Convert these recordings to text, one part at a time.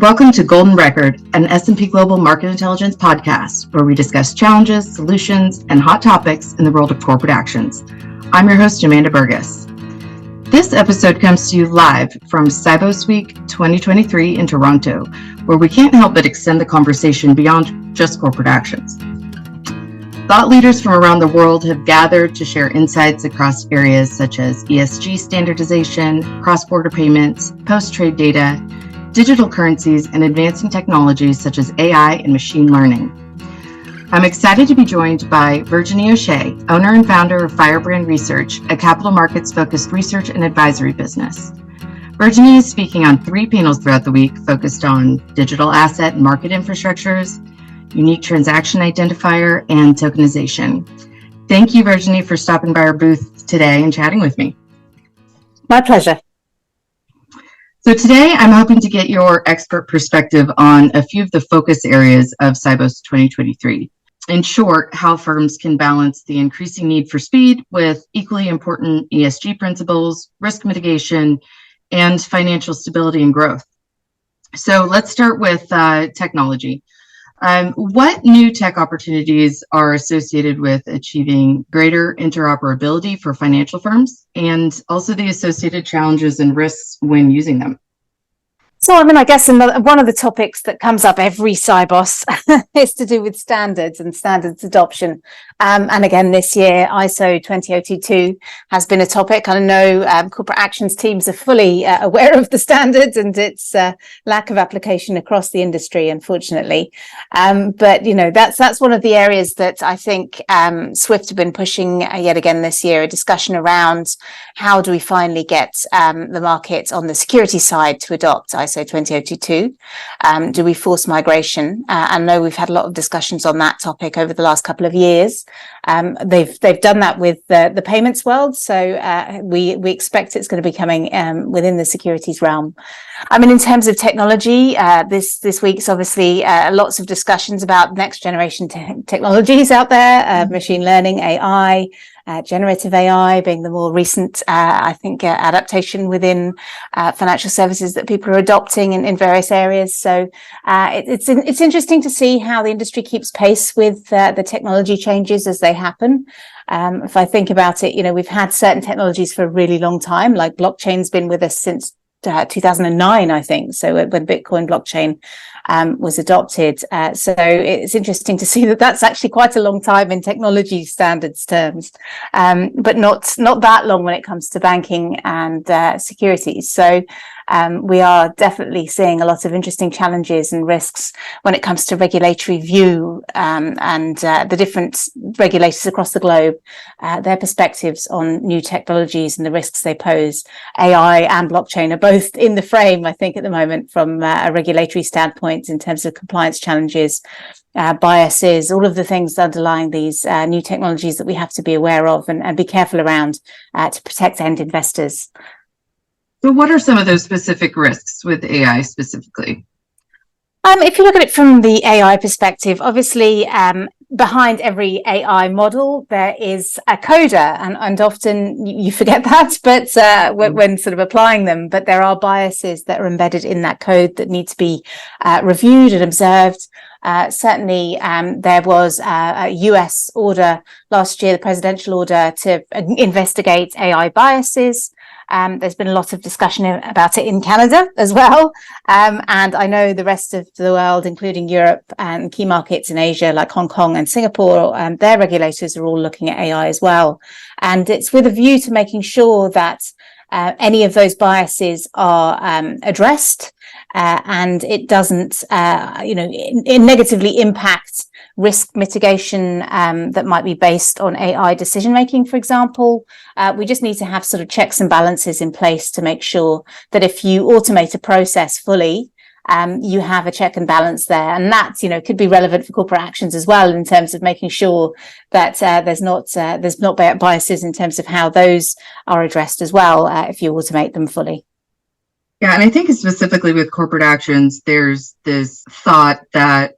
Welcome to Golden Record, an S&P Global Market Intelligence podcast, where we discuss challenges, solutions, and hot topics in the world of corporate actions. I'm your host, Amanda Burgess. This episode comes to you live from Sibos Week 2023 in Toronto, where we can't help but extend the conversation beyond just corporate actions. Thought leaders from around the world have gathered to share insights across areas such as ESG standardization, cross-border payments, post-trade data, digital currencies, and advancing technologies such as AI and machine learning. I'm excited to be joined by Virginie O'Shea, owner and founder of Firebrand Research, a capital markets-focused research and advisory business. Virginie is speaking on 3 panels throughout the week focused on digital asset and market infrastructures, unique transaction identifier, and tokenization. Thank you, Virginie, for stopping by our booth today and chatting with me. My pleasure. So today, I'm hoping to get your expert perspective on a few of the focus areas of Sibos 2023. In short, how firms can balance the increasing need for speed with equally important ESG principles, risk mitigation, and financial stability and growth. So let's start with technology. What new tech opportunities are associated with achieving greater interoperability for financial firms, and also the associated challenges and risks when using them? So, I guess one of the topics that comes up every Sibos is to do with standards and standards adoption. And again, this year, ISO 20022 has been a topic. I know corporate actions teams are fully aware of the standards and its lack of application across the industry, unfortunately. But, that's one of the areas that I think Swift have been pushing yet again this year, a discussion around how do we finally get the market on the security side to adopt ISO 20022. Do we force migration? I know we've had a lot of discussions on that topic over the last couple of years. They've done that with the payments world, so we expect it's going to be coming within the securities realm. In terms of technology, this week's obviously lots of discussions about next generation technologies out there, machine learning, AI. Generative AI being the more recent, adaptation within financial services that people are adopting in various areas. So it's interesting to see how the industry keeps pace with the technology changes as they happen. If I think about it, we've had certain technologies for a really long time, like blockchain's been with us since 2009, I think. So when Bitcoin blockchain was adopted. So it's interesting to see that that's actually quite a long time in technology standards terms, but not that long when it comes to banking and securities. So we are definitely seeing a lot of interesting challenges and risks when it comes to regulatory view and the different regulators across the globe, their perspectives on new technologies and the risks they pose. AI and blockchain are both in the frame, I think, at the moment from a regulatory standpoint in terms of compliance challenges, biases, all of the things underlying these new technologies that we have to be aware of and be careful around to protect end investors. So what are some of those specific risks with AI specifically? If you look at it from the AI perspective, obviously, behind every AI model, there is a coder, and often you forget that, but when sort of applying them, but there are biases that are embedded in that code that need to be reviewed and observed. Certainly, there was a US order last year, the presidential order to investigate AI biases. There's been a lot of discussion about it in Canada as well. And I know the rest of the world, including Europe and key markets in Asia like Hong Kong and Singapore, their regulators are all looking at AI as well. And it's with a view to making sure that any of those biases are addressed and it doesn't, it negatively impact risk mitigation that might be based on AI decision making, for example. We just need to have sort of checks and balances in place to make sure that if you automate a process fully, you have a check and balance there, and that could be relevant for corporate actions as well in terms of making sure that there's not biases in terms of how those are addressed as well if you automate them fully. Yeah, and I think specifically with corporate actions, there's this thought that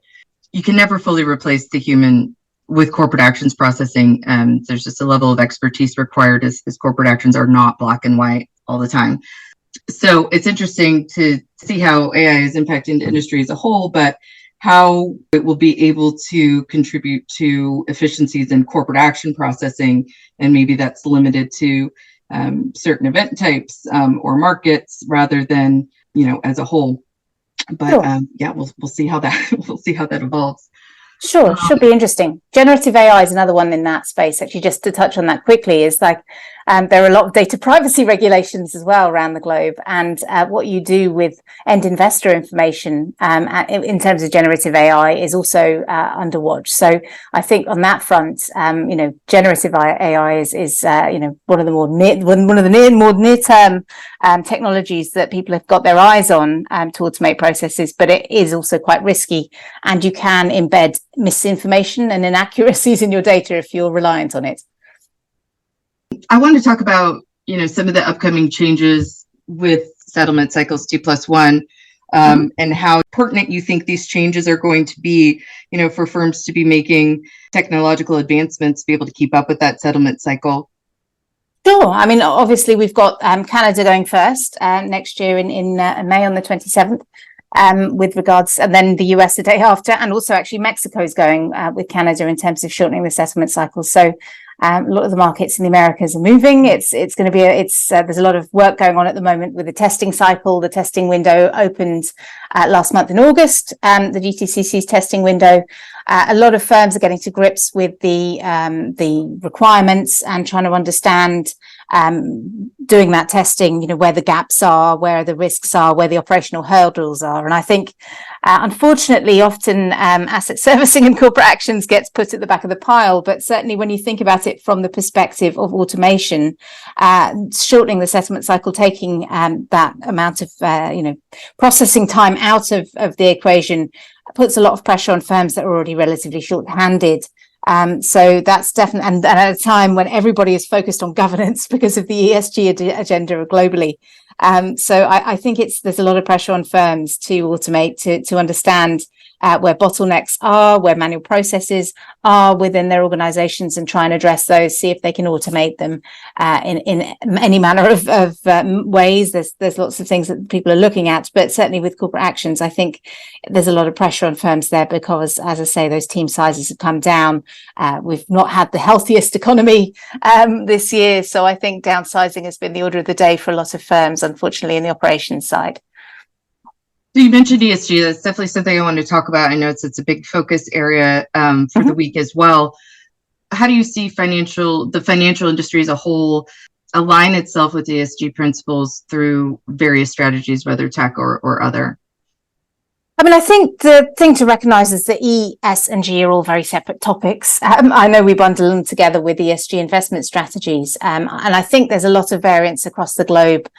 you can never fully replace the human with corporate actions processing. There's just a level of expertise required as corporate actions are not black and white all the time. So it's interesting to see how AI is impacting the industry as a whole, but how it will be able to contribute to efficiencies in corporate action processing. And maybe that's limited to certain event types or markets rather than, as a whole. But Sure. yeah, we'll see how that we'll see how that evolves. Sure, should be interesting. Generative AI is another one in that space. Actually, just to touch on that quickly, is like there are a lot of data privacy regulations as well around the globe, and what you do with end investor information in terms of generative AI is also under watch. So I think on that front, generative AI is one of the more near term technologies that people have got their eyes on to automate processes, but it is also quite risky, and you can embed misinformation and inaccuracies in your data if you're reliant on it. I want to talk about, some of the upcoming changes with settlement cycles T+1 and how pertinent you think these changes are going to be, for firms to be making technological advancements to be able to keep up with that settlement cycle. Sure. I mean, obviously, we've got Canada going first next year in May on the 27th. With regards, and then the US the day after, and also actually Mexico is going with Canada in terms of shortening the settlement cycle. So a lot of the markets in the Americas are moving. It's going to be there's a lot of work going on at the moment with the testing cycle. The testing window opened last month in August. The GTCC's testing window. A lot of firms are getting to grips with the requirements and trying to understand doing that testing, where the gaps are, where the risks are, where the operational hurdles are. And I think, unfortunately, often asset servicing and corporate actions gets put at the back of the pile. But certainly when you think about it from the perspective of automation, shortening the settlement cycle, taking that amount of, processing time out of the equation puts a lot of pressure on firms that are already relatively short-handed. So that's definitely, and at a time when everybody is focused on governance because of the ESG agenda globally. So I think there's a lot of pressure on firms to automate, to understand where bottlenecks are, where manual processes are within their organizations, and try and address those, see if they can automate them in any manner of ways. There's lots of things that people are looking at, but certainly with corporate actions, I think there's a lot of pressure on firms there because, as I say, those team sizes have come down. We've not had the healthiest economy this year, so I think downsizing has been the order of the day for a lot of firms, unfortunately, in the operations side. So you mentioned ESG. That's definitely something I want to talk about. I know it's a big focus area for the week as well. How do you see the financial industry as a whole align itself with ESG principles through various strategies, whether tech or other? I mean, I think the thing to recognise is that E, S, and G are all very separate topics. I know we bundle them together with ESG investment strategies, and I think there's a lot of variance across the globe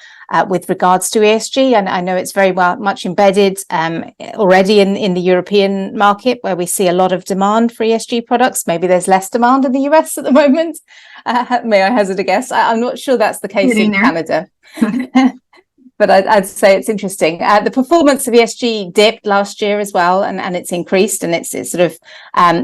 with regards to ESG. And I know it's very much embedded already in the European market, where we see a lot of demand for ESG products. Maybe there's less demand in the US at the moment. May I hazard a guess? I'm not sure that's the case in Canada. But I'd say it's interesting. The performance of ESG dipped last year as well, and it's increased, and it's sort of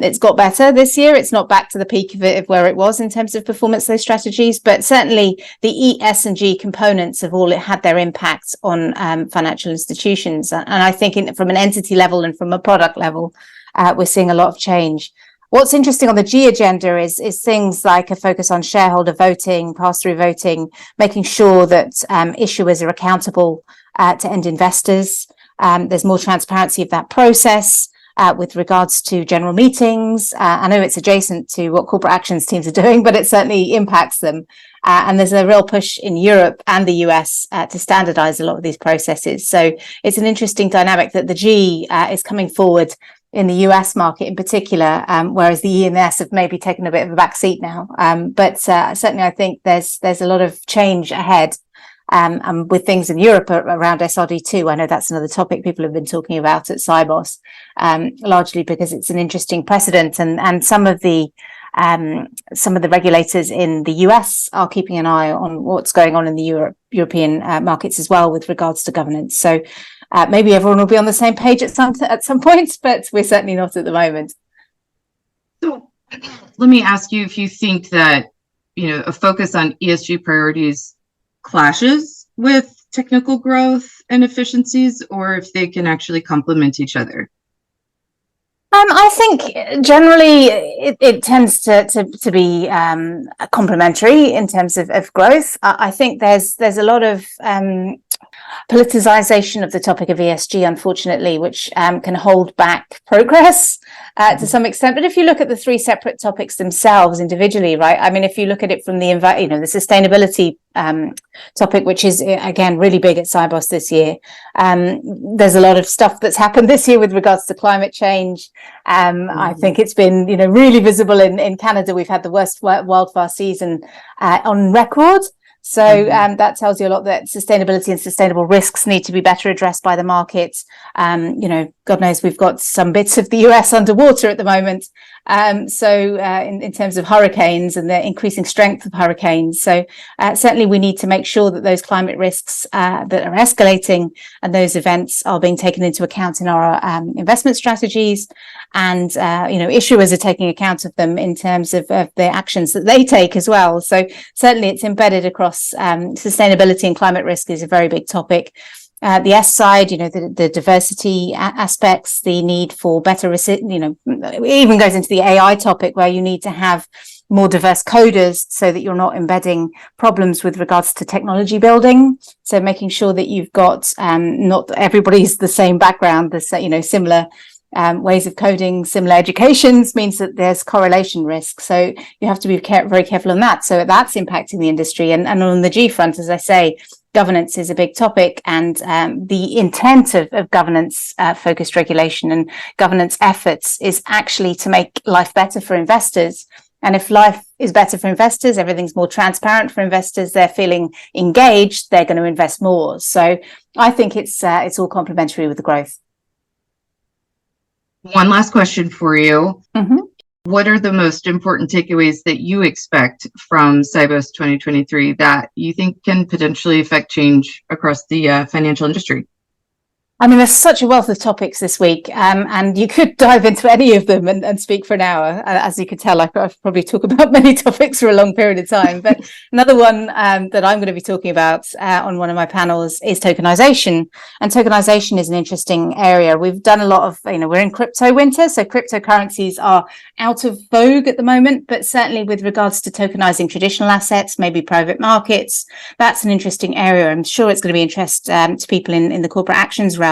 it's got better this year. It's not back to the peak of where it was in terms of performance of those strategies, but certainly the E, S, and G components of all it had their impacts on financial institutions. And I think from an entity level and from a product level, we're seeing a lot of change. What's interesting on the G agenda is things like a focus on shareholder voting, pass-through voting, making sure that issuers are accountable to end investors. There's more transparency of that process with regards to general meetings. I know it's adjacent to what corporate actions teams are doing, but it certainly impacts them. And there's a real push in Europe and the US to standardize a lot of these processes. So it's an interesting dynamic that the G is coming forward in the US market in particular, whereas the E and the S have maybe taken a bit of a back seat now. But certainly I think there's a lot of change ahead. And with things in Europe around SRD2, I know that's another topic people have been talking about at Sibos, largely because it's an interesting precedent, and some of the regulators in the US are keeping an eye on what's going on in the European markets as well with regards to governance. So maybe everyone will be on the same page at some point, but we're certainly not at the moment. So let me ask you if you think that a focus on ESG priorities clashes with technical growth and efficiencies, or if they can actually complement each other? I think generally it tends to be complementary in terms of growth. I think there's a lot of politicization of the topic of ESG, unfortunately, which can hold back progress to some extent. But if you look at the three separate topics themselves individually, right? I mean, if you look at it from the the sustainability topic, which is again really big at Sibos this year. There's a lot of stuff that's happened this year with regards to climate change. I think it's been really visible in Canada. We've had the worst wildfire season on record. So that tells you a lot that sustainability and sustainable risks need to be better addressed by the markets. God knows we've got some bits of the US underwater at the moment. In terms of hurricanes and the increasing strength of hurricanes. So certainly we need to make sure that those climate risks that are escalating and those events are being taken into account in our investment strategies. And, issuers are taking account of them in terms of the actions that they take as well. So certainly it's embedded across sustainability, and climate risk is a very big topic. The S side, the diversity aspects, the need for better, it even goes into the AI topic where you need to have more diverse coders so that you're not embedding problems with regards to technology building. So making sure that you've got not everybody's the same background, similar ways of coding, similar educations means that there's correlation risk. So you have to be very careful on that. So that's impacting the industry. And on the G front, as I say, governance is a big topic, and the intent of governance focused regulation and governance efforts is actually to make life better for investors. And if life is better for investors, everything's more transparent for investors, they're feeling engaged, they're going to invest more. So I think it's all complementary with the growth. One last question for you. Mm-hmm. What are the most important takeaways that you expect from Sibos 2023 that you think can potentially affect change across the financial industry? I mean, there's such a wealth of topics this week, and you could dive into any of them and speak for an hour. As you could tell, I probably talk about many topics for a long period of time. But another one that I'm going to be talking about on one of my panels is tokenization. And tokenization is an interesting area. We've done a lot of, we're in crypto winter, so cryptocurrencies are out of vogue at the moment. But certainly with regards to tokenizing traditional assets, maybe private markets, that's an interesting area. I'm sure it's going to be interest to people in the corporate actions realm,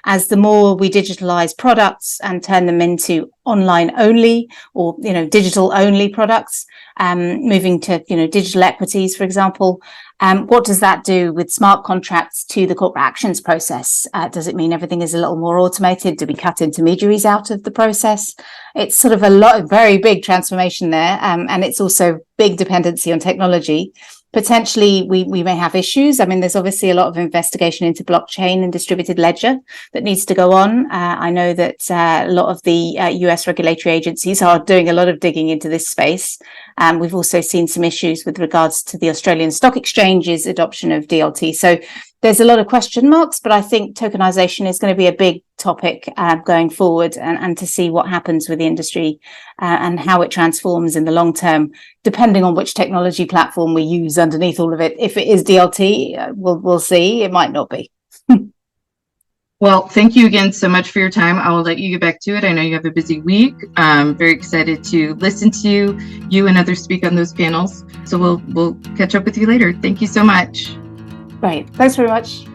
as the more we digitalize products and turn them into online only or digital only products, moving to digital equities, for example. What does that do with smart contracts to the corporate actions process? Does it mean everything is a little more automated? Do we cut intermediaries out of the process? It's sort of very big transformation there, and it's also big dependency on technology. Potentially, we may have issues. I mean, there's obviously a lot of investigation into blockchain and distributed ledger that needs to go on. I know that a lot of the US regulatory agencies are doing a lot of digging into this space. We've also seen some issues with regards to the Australian Stock Exchange's adoption of DLT. So there's a lot of question marks, but I think tokenization is going to be a big topic going forward, and to see what happens with the industry and how it transforms in the long term, depending on which technology platform we use underneath all of it. If it is DLT, we'll see. It might not be. Well, thank you again so much for your time. I will let you get back to it. I know you have a busy week. I'm very excited to listen to you and others speak on those panels. So we'll catch up with you later. Thank you so much. Great. Thanks very much.